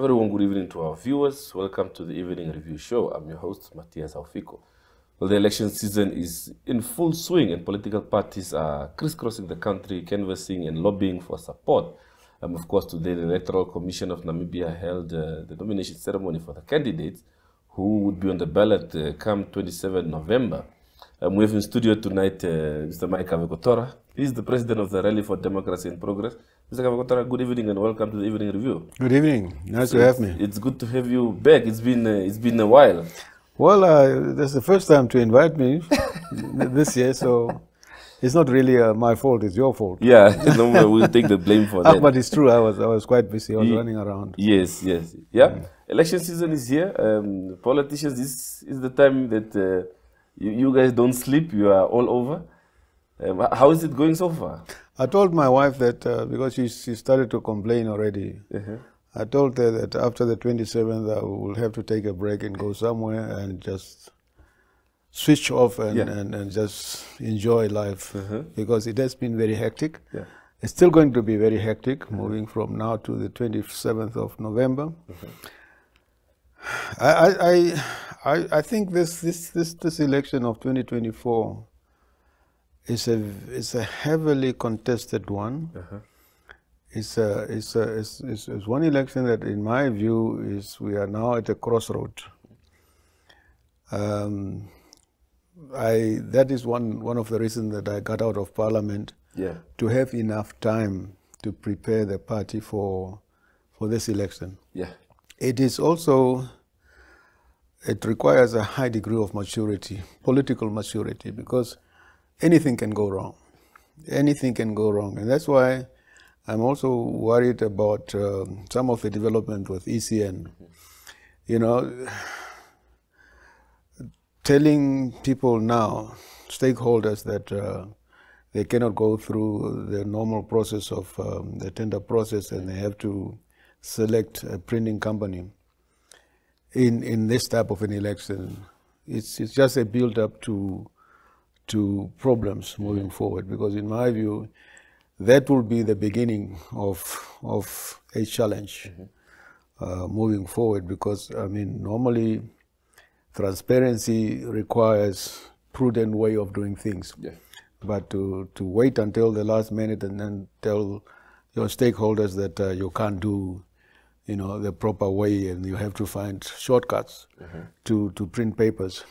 Everyone, good evening to our viewers. Welcome to the Evening Review Show. I'm your host, Matthias Aufiko. Well, the election season is in full swing and political parties are crisscrossing the country, canvassing and lobbying for support. Of course, today the Electoral Commission of Namibia held the nomination ceremony for the candidates who would be on the ballot come 27 November. We have in studio tonight Mr. Kavekotora. He's the president of the Rally for Democracy and Progress. Mr. Kavekotora, good evening and welcome to the Evening Review. Good evening. Nice to have me. It's good to have you back. It's been a while. Well, that's the first time to invite me this year, so it's not really my fault. It's your fault. Yeah, no, we'll take the blame for that. But it's true. I was quite busy. I was running around. Yes. Yeah. Election season is here. Politicians, this is the time that you guys don't sleep. You are all over. How is it going so far? I told my wife that because she started to complain already. I told her that after the 27th, I will have to take a break and go somewhere and just switch off and just enjoy life because it has been very hectic. Yeah. It's still going to be very hectic moving from now to the 27th of November. I think this election of 2024 is a heavily contested one. It's one election that, in my view, we are now at a crossroad. That is one of the reasons that I got out of Parliament, to have enough time to prepare the party for this election. Yeah. It is also, it requires a high degree of maturity, political maturity, because anything can go wrong. Anything can go wrong, and that's why I'm also worried about some of the development with ECN. You know, telling people now, stakeholders, that they cannot go through the normal process of the tender process and they have to select a printing company in this type of an election. It's just a build-up to problems moving forward, because in my view, that will be the beginning of a challenge moving forward, because, I mean, normally transparency requires prudent way of doing things. Yeah. But to wait until the last minute and then tell your stakeholders that you can't do, you know, the proper way and you have to find shortcuts to print papers,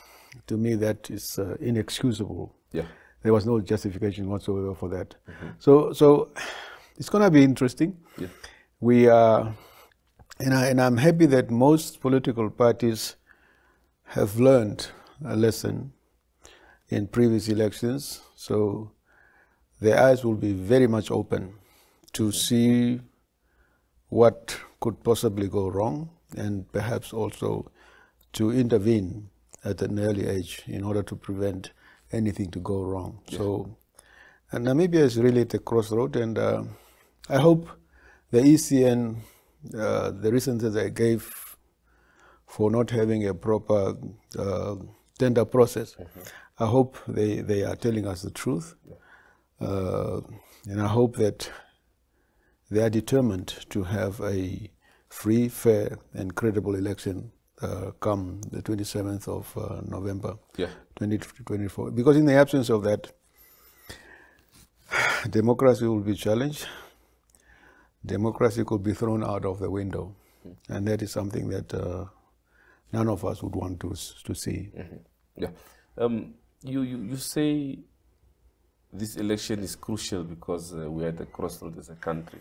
to me that is inexcusable. Yeah. There was no justification whatsoever for that. So it's going to be interesting. Yeah. We are, and I'm happy that most political parties have learned a lesson in previous elections. So their eyes will be very much open to see what could possibly go wrong, and perhaps also to intervene at an early age in order to prevent anything to go wrong. Yeah. So, and Namibia is really at a crossroad, and I hope the ECN, the reasons that they gave for not having a proper tender process, I hope they are telling us the truth. And I hope that they are determined to have a free, fair and credible election come the 27th of November 2024. Because in the absence of that, democracy will be challenged. Democracy could be thrown out of the window. And that is something that none of us would want to see. Yeah. You say this election is crucial because we are at the crossroads as a country.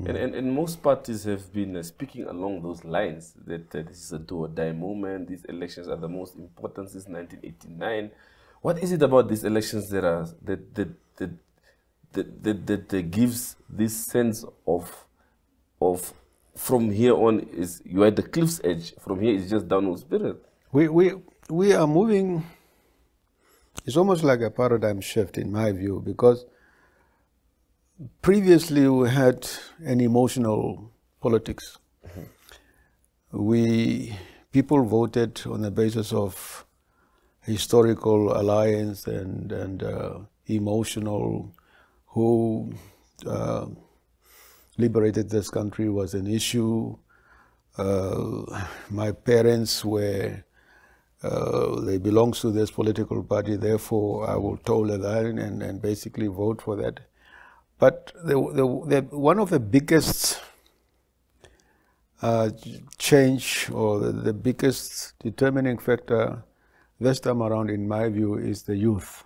And most parties have been speaking along those lines, that this is a do-or-die moment, these elections are the most important since 1989. What is it about these elections that gives this sense of from here on, is you are at the cliff's edge, from here it's just downward spirit? We are moving, it's almost like a paradigm shift in my view, because previously we had an emotional politics. People voted on the basis of historical alliance and emotional, who liberated this country was an issue. My parents were, they belong to this political party, therefore I will toe the line and basically vote for that. But one of the biggest change, or the biggest determining factor this time around, in my view, is the youth.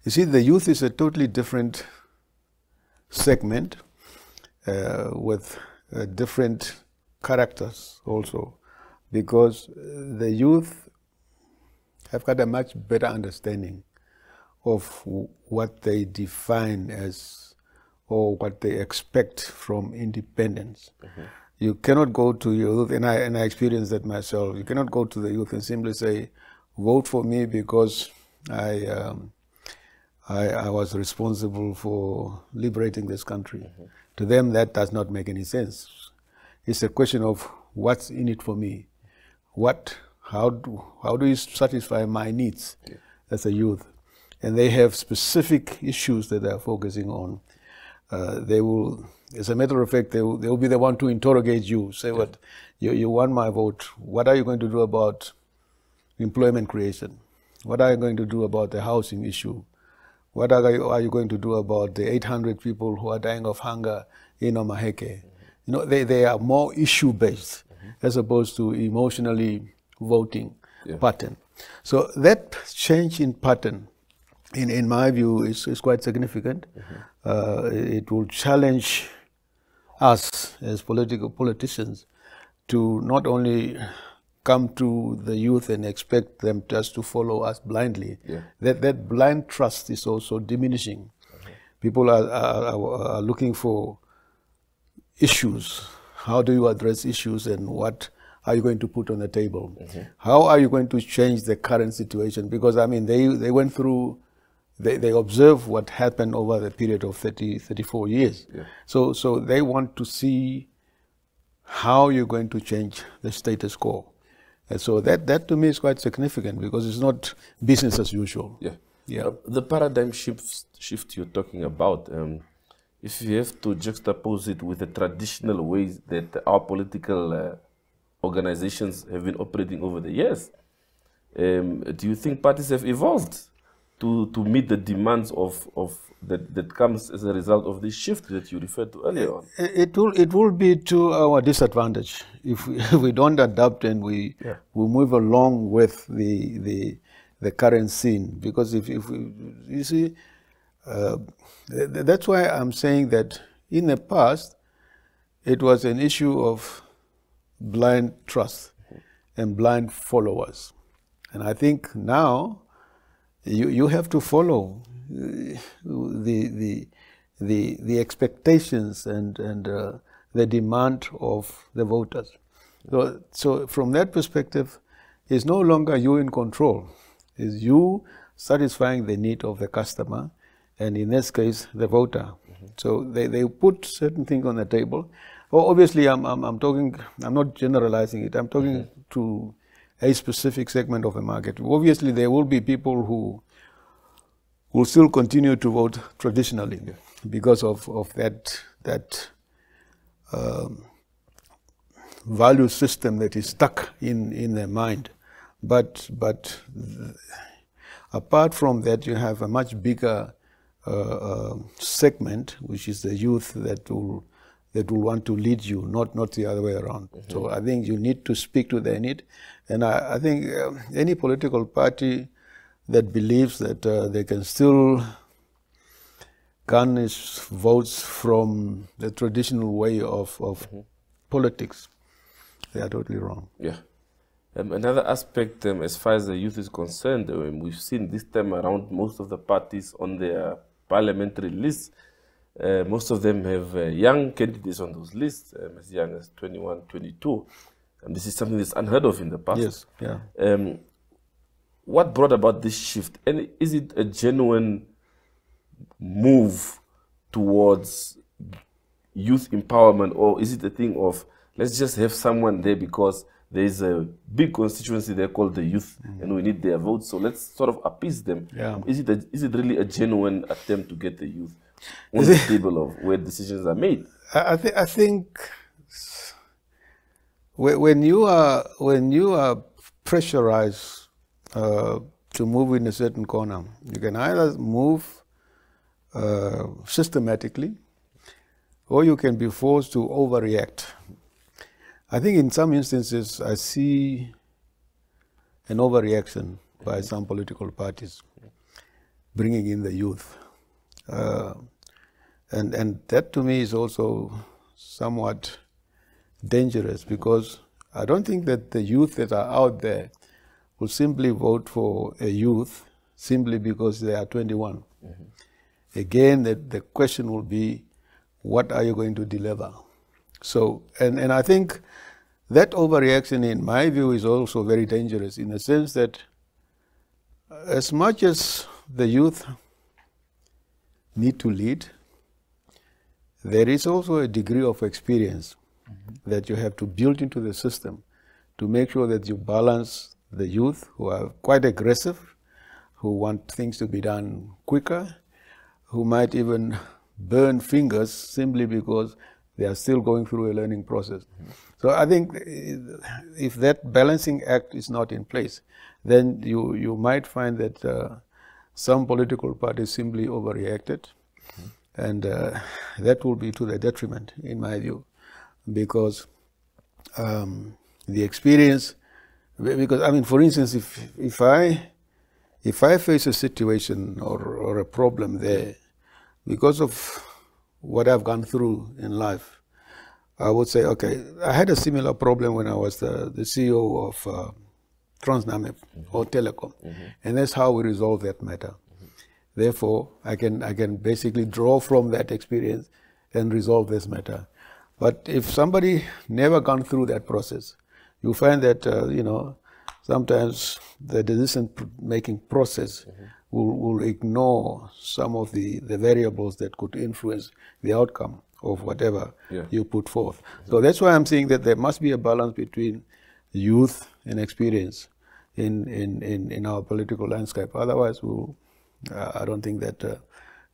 You see, the youth is a totally different segment with different characters also, because the youth have got a much better understanding of what they define as, or what they expect from independence. You cannot go to youth, and I experienced that myself. You cannot go to the youth and simply say, vote for me because I was responsible for liberating this country. To them, that does not make any sense. It's a question of what's in it for me. How do you satisfy my needs as a youth? And they have specific issues that they're focusing on. They will, as a matter of fact, they will be the one to interrogate you, say, what, you want my vote. What are you going to do about employment creation? What are you going to do about the housing issue? What are you going to do about the 800 people who are dying of hunger in Omaheke? You know, they are more issue-based as opposed to emotionally voting pattern. So that change in pattern, in my view, is quite significant. It will challenge us as politicians to not only come to the youth and expect them just to follow us blindly. That blind trust is also diminishing. People are looking for issues. How do you address issues, and what are you going to put on the table? How are you going to change the current situation? Because, I mean, they went through, they observe what happened over the period of 34 years. So they want to see how you're going to change the status quo. And so that to me is quite significant, because it's not business as usual. The paradigm shift you're talking about, if you have to juxtapose it with the traditional ways that our political organizations have been operating over the years, do you think parties have evolved to meet the demands of that comes as a result of this shift that you referred to earlier on? It will be to our disadvantage if we don't adapt and we move along with the current scene. Because if we, you see, that's why I'm saying that in the past it was an issue of blind trust and blind followers, and I think now you have to follow the expectations and the demand of the voters. So from that perspective, it's no longer you in control. It's you satisfying the need of the customer, and in this case, the voter. So they put certain things on the table. Well, obviously, I'm talking. I'm not generalizing it. I'm talking to a specific segment of the market. Obviously, there will be people who will still continue to vote traditionally because of that value system that is stuck in their mind. But apart from that, you have a much bigger segment, which is the youth that will want to lead you, not the other way around. So I think you need to speak to their need, and I think any political party that believes that they can still garnish votes from the traditional way of politics, they are totally wrong. Another aspect, as far as the youth is concerned, we've seen this time around most of the parties on their parliamentary lists. Most of them have young candidates on those lists, as young as 21, 22. And this is something that's unheard of in the past. What brought about this shift? And is it a genuine move towards youth empowerment, or is it a thing of, let's just have someone there because there is a big constituency there called the youth, and we need their votes, so let's sort of appease them? Is it really a genuine attempt to get the youth on the table of where decisions are made? I think when you are pressurized to move in a certain corner, you can either move systematically, or you can be forced to overreact. I think in some instances I see an overreaction by some political parties, bringing in the youth. And that to me is also somewhat dangerous, because I don't think that the youth that are out there will simply vote for a youth simply because they are 21. Again, the question will be, what are you going to deliver? So, and I think that overreaction, in my view, is also very dangerous, in the sense that as much as the youth need to lead, there is also a degree of experience that you have to build into the system to make sure that you balance the youth who are quite aggressive, who want things to be done quicker, who might even burn fingers simply because they are still going through a learning process. So I think if that balancing act is not in place, then you might find that some political parties simply overreacted, and that will be to their detriment, in my view, because the experience, because I mean, for instance, if I face a situation or a problem there, because of what I've gone through in life, I would say, okay, I had a similar problem when I was the CEO of Transnamib or Telecom, and that's how we resolved that matter. Therefore, I can basically draw from that experience and resolve this matter. But if somebody never gone through that process, you find that you know, sometimes the decision-making process will ignore some of the variables that could influence the outcome of whatever you put forth. So that's why I'm saying that there must be a balance between youth and experience in our political landscape. Otherwise, I don't think that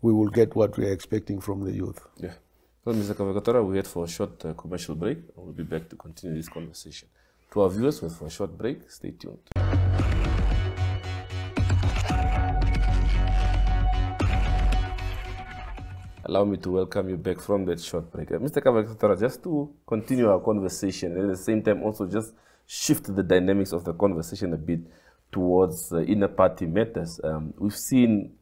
we will get what we are expecting from the youth. Yeah. Well, Mr. Kavekotora, we wait for a short commercial break, and we'll be back to continue this conversation. To our viewers, wait for a short break. Stay tuned. Allow me to welcome you back from that short break. Mr. Kavekotora, just to continue our conversation, and at the same time also just shift the dynamics of the conversation a bit towards inner party matters. We've seen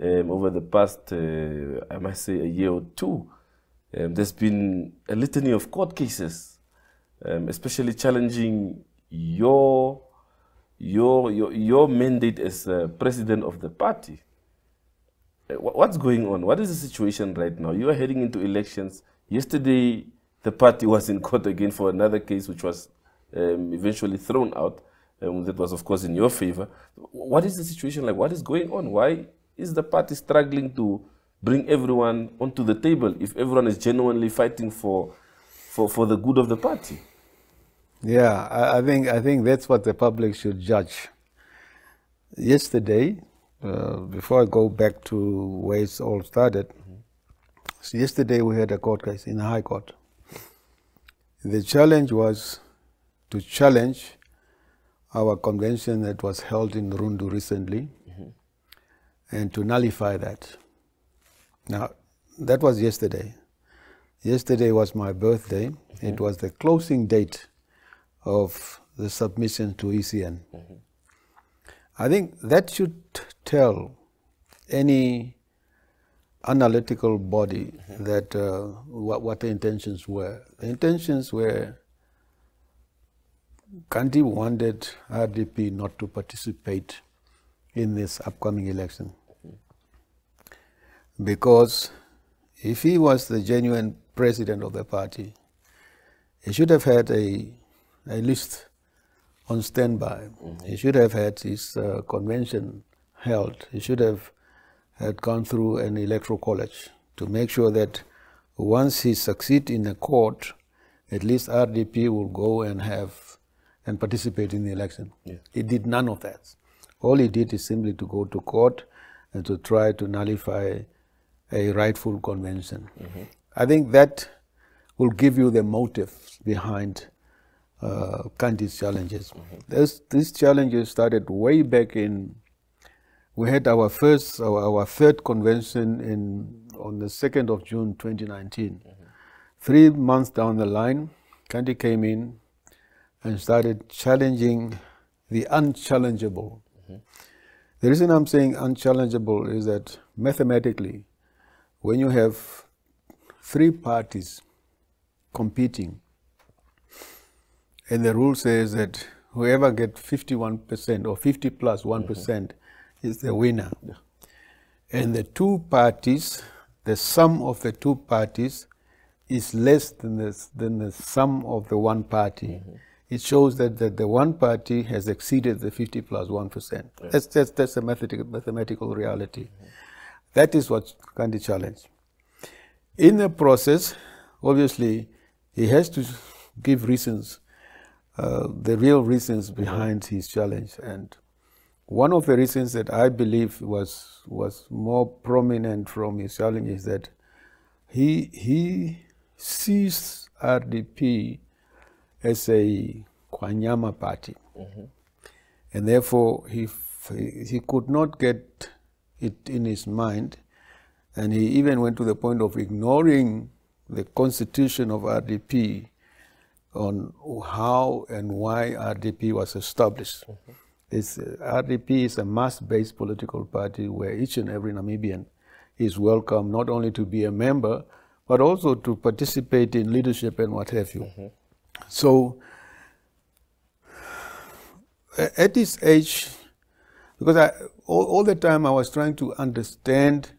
over the past, I might say, a year or two, there's been a litany of court cases, especially challenging your mandate as president of the party. What's going on? What is the situation right now? You are heading into elections. Yesterday, the party was in court again for another case, which was eventually thrown out. That was, of course, in your favor. What is the situation like? What is going on? Why is the party struggling to bring everyone onto the table if everyone is genuinely fighting for the good of the party? Yeah, I think that's what the public should judge. Yesterday, before I go back to where it all started, so yesterday we had a court case in the High Court. The challenge was to challenge our convention that was held in Rundu recently, and to nullify that. Now, that was yesterday. Yesterday was my birthday. It was the closing date of the submission to ECN. I think that should tell any analytical body that what the intentions were. The intentions were, Kanti wanted RDP not to participate in this upcoming election, because if he was the genuine president of the party, he should have had a list on standby. He should have had his convention held. He should have had gone through an electoral college to make sure that once he succeeds in a court, at least RDP will go and participate in the election. Yeah. He did none of that. All he did is simply to go to court and to try to nullify a rightful convention. I think that will give you the motive behind Kandi's challenges. These challenges started way back in. We had our third convention on the 2nd of June 2019. 3 months down the line, Kandi came in and started challenging the unchallengeable. The reason I'm saying unchallengeable is that mathematically, when you have 3 parties competing, and the rule says that whoever gets 51% or 50 plus 1% is the winner. And the 2 parties, the sum of the 2 parties is less than the sum of the 1 party. It shows that the 1 party has exceeded the 50 plus 1%. That's a mathematical reality. That is what Kandi challenged. In the process, obviously, he has to give reasons, the real reasons behind his challenge. And one of the reasons that I believe was more prominent from his challenge is that he sees RDP as a Kwanyama party. And therefore, he could not get it in his mind, and he even went to the point of ignoring the constitution of RDP on how and why RDP was established. RDP is a mass-based political party where each and every Namibian is welcome not only to be a member, but also to participate in leadership and what have you. So, at this age, because all the time I was trying to understand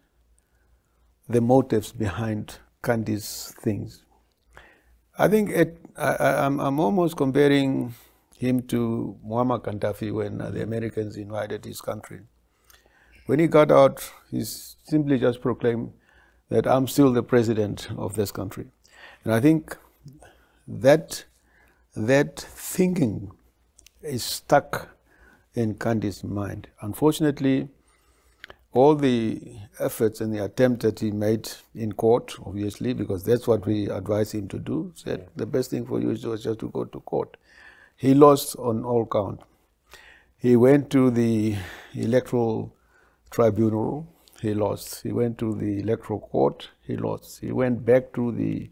the motives behind Kandi's things. I think I'm almost comparing him to Muammar Gaddafi when the Americans invaded his country. When he got out, he simply just proclaimed that I'm still the president of this country. And I think that thinking is stuck in Kandi's mind. Unfortunately, all the efforts and the attempt that he made in court, obviously, because that's what we advise him to do, said the best thing for you is just to go to court. He lost on all count. He went to the electoral tribunal, he lost. He went to the electoral court, he lost. He went back to the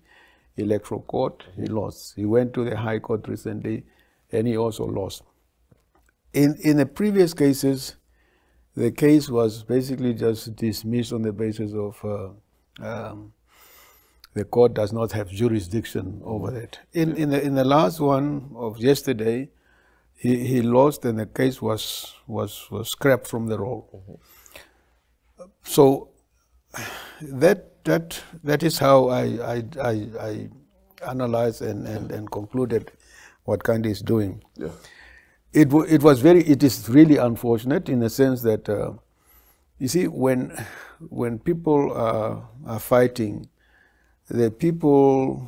electoral court, he lost. He went to the High Court recently, and he also lost. In the previous cases, the case was basically just dismissed on the basis of the court does not have jurisdiction over that. In the last one of yesterday, he lost, and the case was scrapped from the roll. So that is how I analyzed and concluded what Kandi is doing. It is really unfortunate in the sense that you see, when people are fighting, the people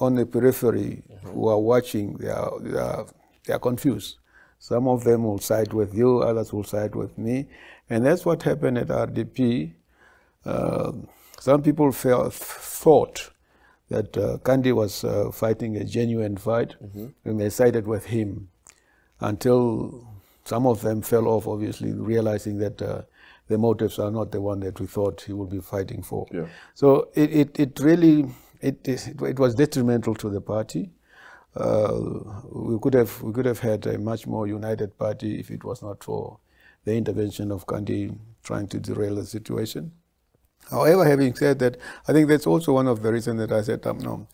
on the periphery who are watching, they are confused. Some of them will side with you, others will side with me, and that's what happened at RDP. Some people thought that Kandi was fighting a genuine fight, and they sided with him, until some of them fell off, obviously, realizing that the motives are not the one that we thought he would be fighting for. So it really was detrimental to the party. We could have had a much more united party if it was not for the intervention of Kandi trying to derail the situation. However, having said that, I think that's also one of the reasons that I said, no,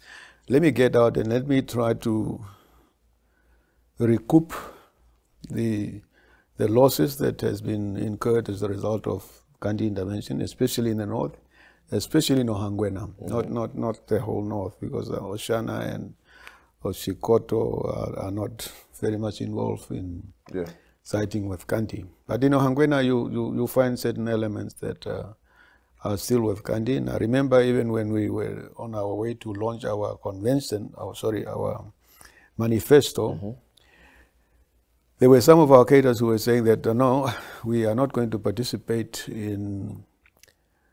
let me get out and let me try to recoup the losses that has been incurred as a result of Kandi intervention, especially in the north, especially in Ohangwena, not the whole north, because Oshana and Oshikoto are not very much involved in siding with Kandi. But in Ohangwena, you find certain elements that are still with Kandi. And I remember even when we were on our way to launch our convention, our manifesto, there were some of our cadres who were saying that, no, we are not going to participate in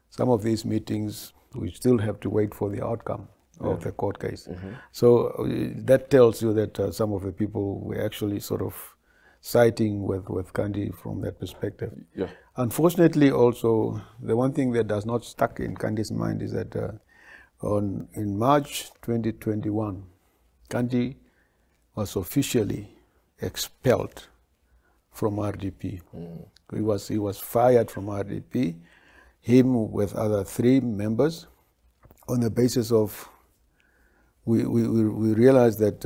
some of these meetings. We still have to wait for the outcome. of the court case. So that tells you that some of the people were actually sort of siding with Kandi from that perspective. Yeah. Unfortunately, also, the one thing that does not stuck in Kandi's mind is that in March 2021, Kandi was officially expelled from RDP. He was fired from RDP, him with other 3 members, on the basis of we realized that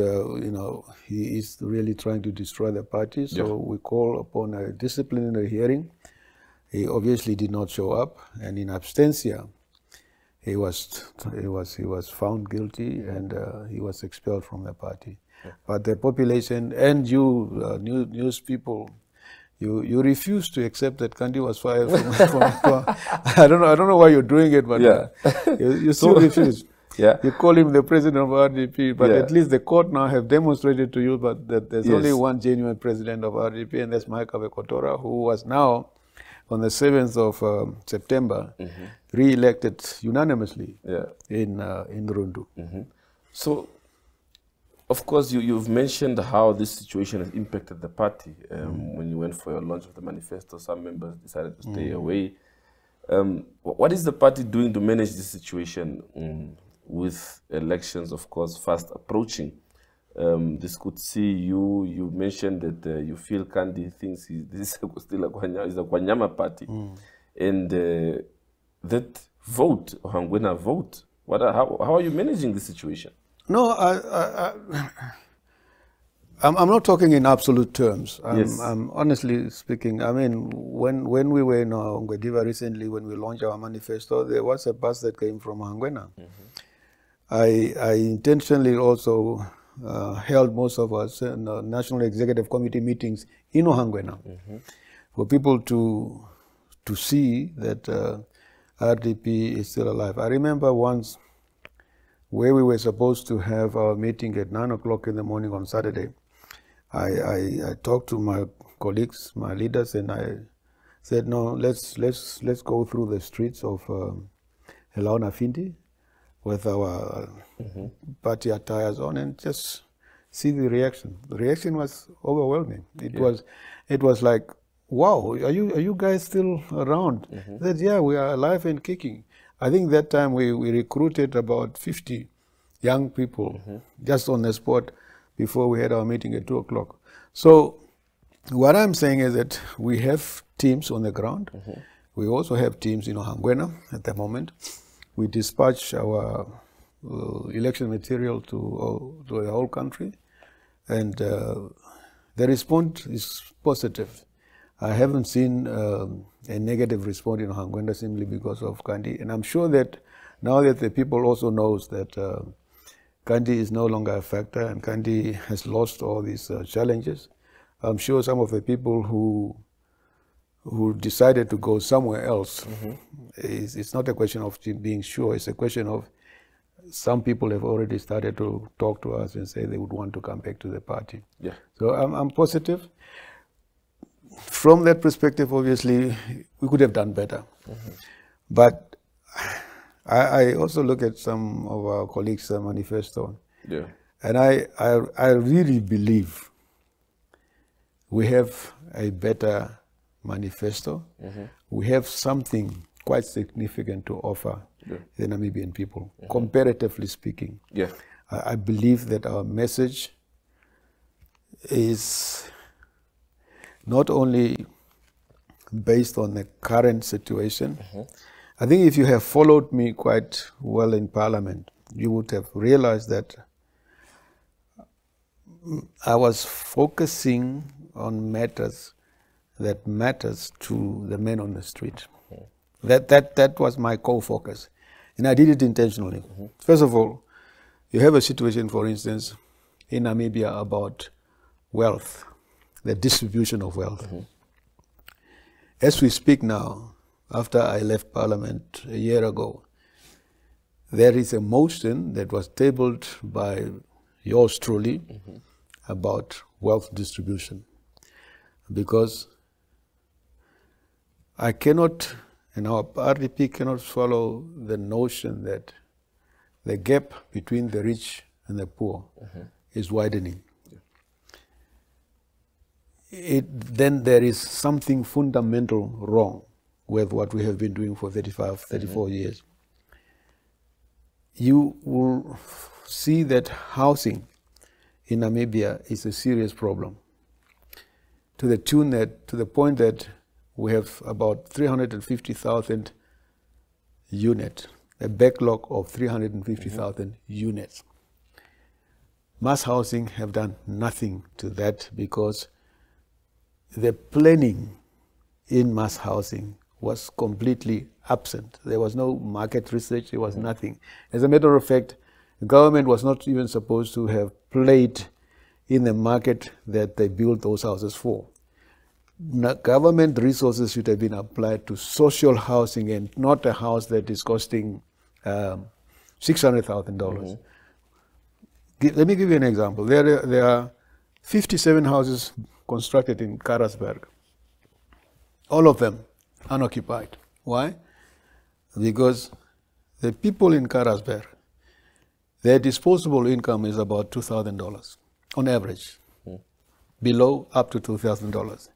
he is really trying to destroy the party. So we call upon a disciplinary hearing. He obviously did not show up, and in absentia, he was found guilty, and he was expelled from the party. But the population and you news people, you refuse to accept that Kandi was fired from I don't know why you're doing it, but you still refuse. Yeah. You call him the president of RDP, but at least the court now have demonstrated to you that there's only one genuine president of RDP, and that's Kavekotora, who was now, on the 7th of September, re-elected unanimously in Rundu. So, of course, you've mentioned how this situation has impacted the party. When you went for your launch of the manifesto, some members decided to stay away. What is the party doing to manage this situation with elections, of course, fast approaching? This could see you mentioned that you feel Kandi thinks this is still a Kwanyama party. And that vote, Hangwena vote, how are you managing the situation? No, I'm not talking in absolute terms. I'm honestly speaking. I mean, when we were in Ngwediva recently, when we launched our manifesto, there was a bus that came from Hangwena. I intentionally also held most of our National Executive Committee meetings in Ohangwena for people to see that RDP is still alive. I remember once where we were supposed to have our meeting at 9 o'clock in the morning on Saturday. I talked to my colleagues, my leaders, and I said, no, let's go through the streets of Helauna Findi with our party attires on and just see the reaction. The reaction was overwhelming. It was like, wow, are you guys still around? I said, yeah, we are alive and kicking. I think that time we recruited about 50 young people just on the spot before we had our meeting at 2 o'clock. So what I'm saying is that we have teams on the ground. We also have teams in Ohangwena at the moment. We dispatch our election material to the whole country, and the response is positive. I haven't seen a negative response in Ohangwena simply because of Kandi, and I'm sure that now that the people also knows that Kandi is no longer a factor and Kandi has lost all these challenges, I'm sure some of the people who decided to go somewhere else, it's not a question of being sure, it's a question of some people have already started to talk to us and say they would want to come back to the party. So I'm positive. From that perspective, obviously, we could have done better. But I also look at some of our colleagues' manifesto, and I really believe we have a better manifesto. We have something quite significant to offer the Namibian people, comparatively speaking. I believe that our message is not only based on the current situation. I think if you have followed me quite well in Parliament, you would have realized that I was focusing on matters that matters to the men on the street. That was my core focus, and I did it intentionally. First of all, you have a situation, for instance, in Namibia about wealth, the distribution of wealth. As we speak now, after I left Parliament a year ago, there is a motion that was tabled by yours truly about wealth distribution, because I cannot, and our RDP cannot follow the notion that the gap between the rich and the poor is widening. Then there is something fundamental wrong with what we have been doing for 35, 34 years. You will see that housing in Namibia is a serious problem, to the point that we have about 350,000 units, a backlog of 350,000 units. Mass housing have done nothing to that, because the planning in mass housing was completely absent. There was no market research, there was nothing. As a matter of fact, the government was not even supposed to have played in the market that they built those houses for. Government resources should have been applied to social housing, and not a house that is costing $600,000. Let me give you an example. There are 57 houses constructed in Karasberg. All of them unoccupied. Why? Because the people in Karasberg, their disposable income is about $2,000 on average, below up to $2,000.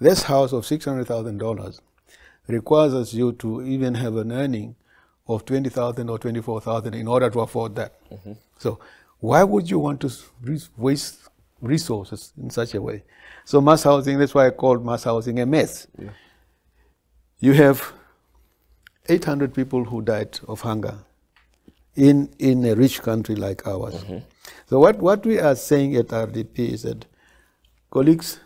This house of $600,000 requires you to even have an earning of $20,000 or $24,000 in order to afford that. So why would you want to waste resources in such a way? So mass housing, that's why I called mass housing a mess. You have 800 people who died of hunger in a rich country like ours. So what we are saying at RDP is that, colleagues,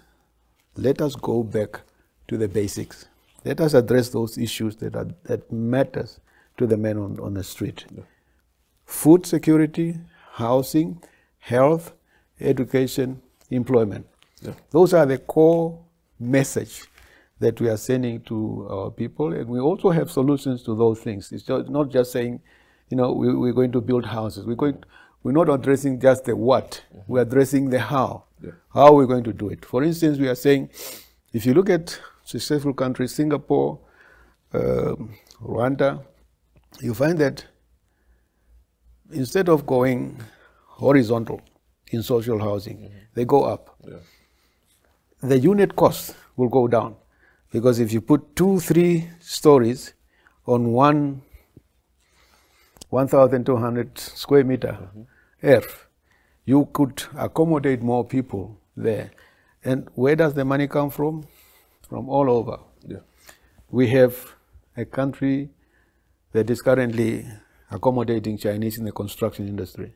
let us go back to the basics. Let us address those issues that matters to the men on the street. Food security, housing, health, education, employment. Those are the core message that we are sending to our people, and we also have solutions to those things. It's not just saying, we're going to build houses. We're not addressing just the what, we're addressing the how. How are we going to do it? For instance, we are saying, if you look at successful countries, Singapore, Rwanda, you find that instead of going horizontal in social housing, they go up. The unit cost will go down, because if you put 2-3 stories on 1,200 square meter earth, you could accommodate more people there. And where does the money come from? From all over. We have a country that is currently accommodating Chinese in the construction industry.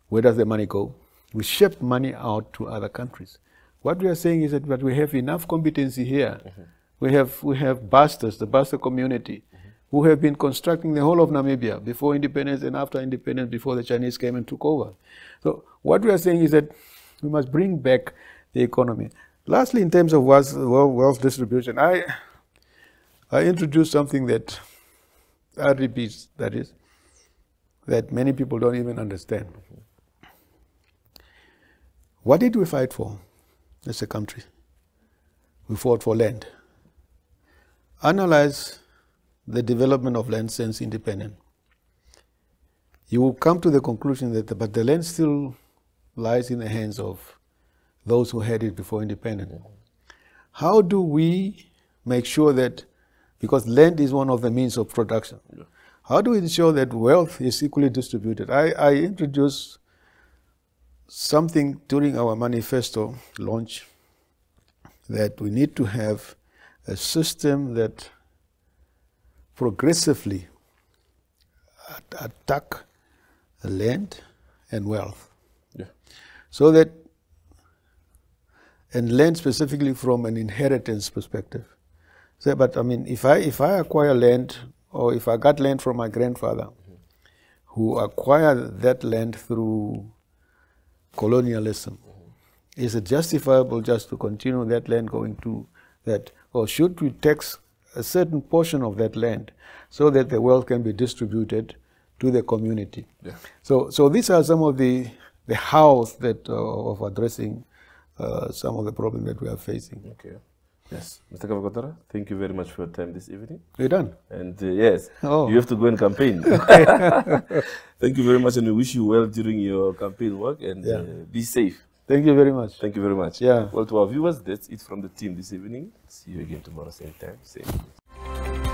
Where does the money go? We ship money out to other countries. What we are saying is that we have enough competency here. We have Basters, the Baster community, who have been constructing the whole of Namibia before independence and after independence, before the Chinese came and took over. So what we are saying is that we must bring back the economy. Lastly, in terms of wealth distribution, I introduced something that RDPs, that many people don't even understand. What did we fight for as a country? We fought for land. Analyze the development of land since independence. You will come to the conclusion that the land still lies in the hands of those who had it before independence. How do we make sure that, because land is one of the means of production, how do we ensure that wealth is equally distributed? I introduced something during our manifesto launch, that we need to have a system that progressively attack land and wealth. So that, and land specifically from an inheritance perspective. So, but I mean, if I acquire land, or if I got land from my grandfather, who acquired that land through colonialism, is it justifiable just to continue that land going to that? Or should we tax a certain portion of that land so that the wealth can be distributed to the community? So these are some of the hows that of addressing some of the problems that we are facing. Yes, Mr. Kavekotora, thank you very much for your time this evening. We're done. And yes, you have to go and campaign. Thank you very much, and we wish you well during your campaign work, and be safe. Thank you very much. Thank you very much. Yeah. Well, to our viewers, that's it from the team this evening. See you again tomorrow, same time, same place.